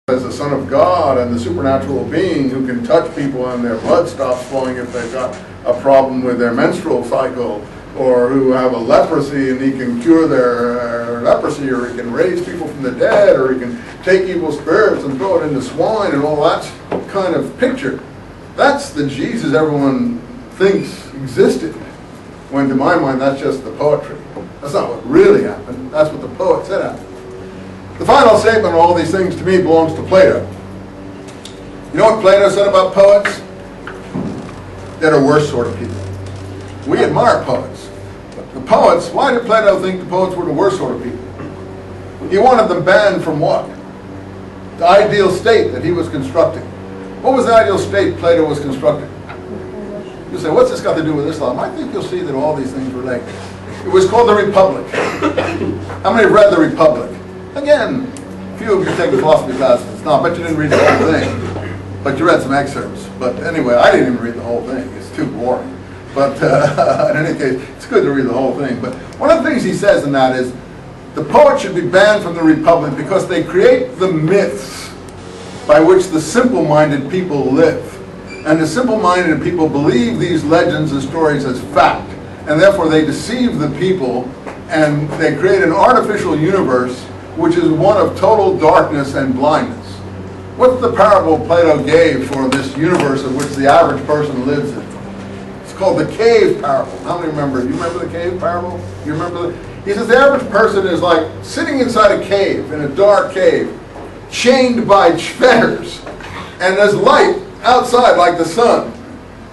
as the Son of God and the supernatural being who can touch people and their blood stops flowing if they've got a problem with their menstrual cycle, or who have a leprosy and he can cure their leprosy, or he can raise people from the dead, or he can take evil spirits and throw it into swine, and all that kind of picture. That's the Jesus everyone thinks existed, when to my mind that's just the poetry. That's not what really happened. That's what the poet said happened. The final statement on all these things to me belongs to Plato. You know what Plato said about poets? They're the worst sort of people. We admire poets. But the poets, why did Plato think the poets were the worst sort of people? He wanted them banned from what? The ideal state that he was constructing. What was the ideal state Plato was constructing? You say, what's this got to do with Islam? I think you'll see that all these things relate. It was called the Republic. How many have read the Republic? Again, few of you take philosophy classes. No, I bet you didn't read the whole thing. But you read some excerpts. But anyway, I didn't even read the whole thing. It's too boring. But in any case, it's good to read the whole thing. But one of the things he says in that is, the poets should be banned from the Republic because they create the myths by which the simple-minded people live. And the simple-minded people believe these legends and stories as fact. And therefore they deceive the people, and they create an artificial universe which is one of total darkness and blindness. What's the parable Plato gave for this universe of which the average person lives in? It's called the cave parable. How many remember? You remember the cave parable? You remember? He says the average person is like sitting inside a cave, in a dark cave, chained by fetters, and there's light outside like the sun,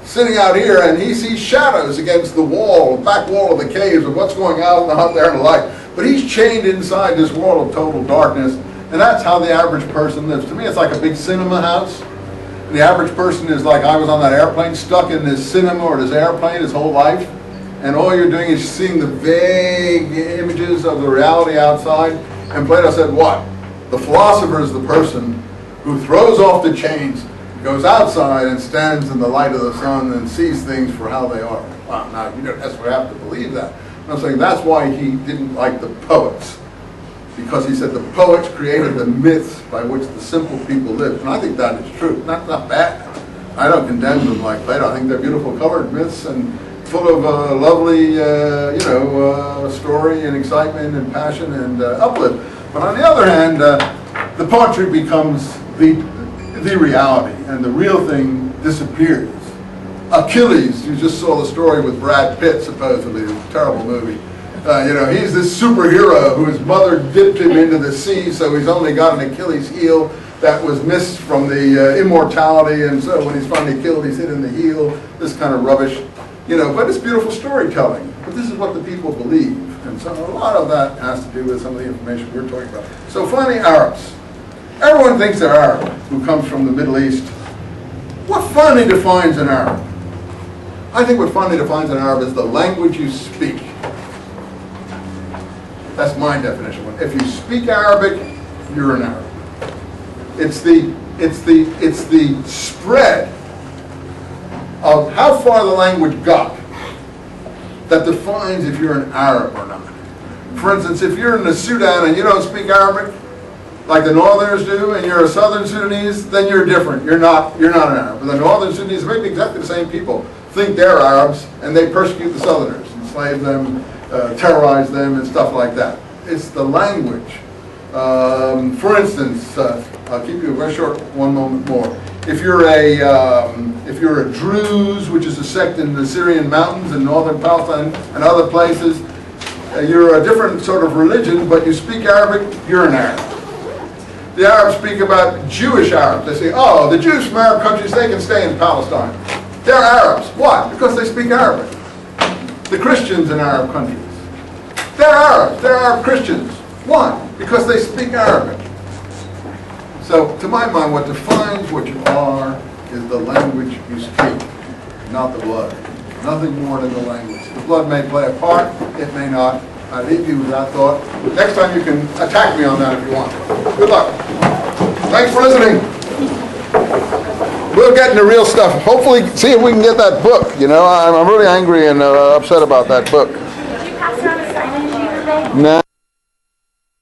sitting out here, and he sees shadows against the wall, the back wall of the caves of what's going on out there in the light. But he's chained inside this world of total darkness, and that's how the average person lives. To me, it's like a big cinema house. The average person is like I was on that airplane, stuck in this cinema or this airplane his whole life, and all you're doing is seeing the vague images of the reality outside. And Plato said, what? The philosopher is the person who throws off the chains, goes outside and stands in the light of the sun and sees things for how they are. Wow, now you don't necessarily have to believe that. I'm saying that's why he didn't like the poets, because he said the poets created the myths by which the simple people lived. And I think that is true. Not bad. I don't condemn them like Plato. I think they're beautiful colored myths and full of lovely, story and excitement and passion and uplift. But on the other hand, the poetry becomes the reality, and the real thing disappears. Achilles, you just saw the story with Brad Pitt, supposedly, a terrible movie. He's this superhero whose mother dipped him into the sea, so he's only got an Achilles heel that was missed from the immortality, and so when he's finally killed, he's hit in the heel, this kind of rubbish. But it's beautiful storytelling. But this is what the people believe, and so a lot of that has to do with some of the information we're talking about. So finally, Arabs. Everyone thinks they're Arab, who comes from the Middle East. What finally defines an Arab? I think what finally defines an Arab is the language you speak. That's my definition. If you speak Arabic, you're an Arab. It's the spread of how far the language got that defines if you're an Arab or not. For instance, if you're in the Sudan and you don't speak Arabic, like the Northerners do, and you're a Southern Sudanese, then you're different. You're not an Arab. But the Northern Sudanese, maybe exactly the same people, think they're Arabs, and they persecute the Southerners, enslave them, terrorize them, and stuff like that. It's the language. For instance, I'll keep you very short one moment more. If you're a Druze, which is a sect in the Syrian mountains in northern Palestine and other places, you're a different sort of religion, but you speak Arabic, you're an Arab. The Arabs speak about Jewish Arabs. They say, oh, the Jews from Arab countries, they can stay in Palestine. They're Arabs. Why? Because they speak Arabic. The Christians in Arab countries, they're Arabs. They're Arab Christians. Why? Because they speak Arabic. So, to my mind, what defines what you are is the language you speak, not the blood. Nothing more than the language. The blood may play a part, it may not. I leave you with that thought. Next time you can attack me on that if you want. Good luck. Thanks for listening. We'll get into real stuff. Hopefully, see if we can get that book. I'm really angry and upset about that book. Did you pass around a sign-in sheet today? Nah.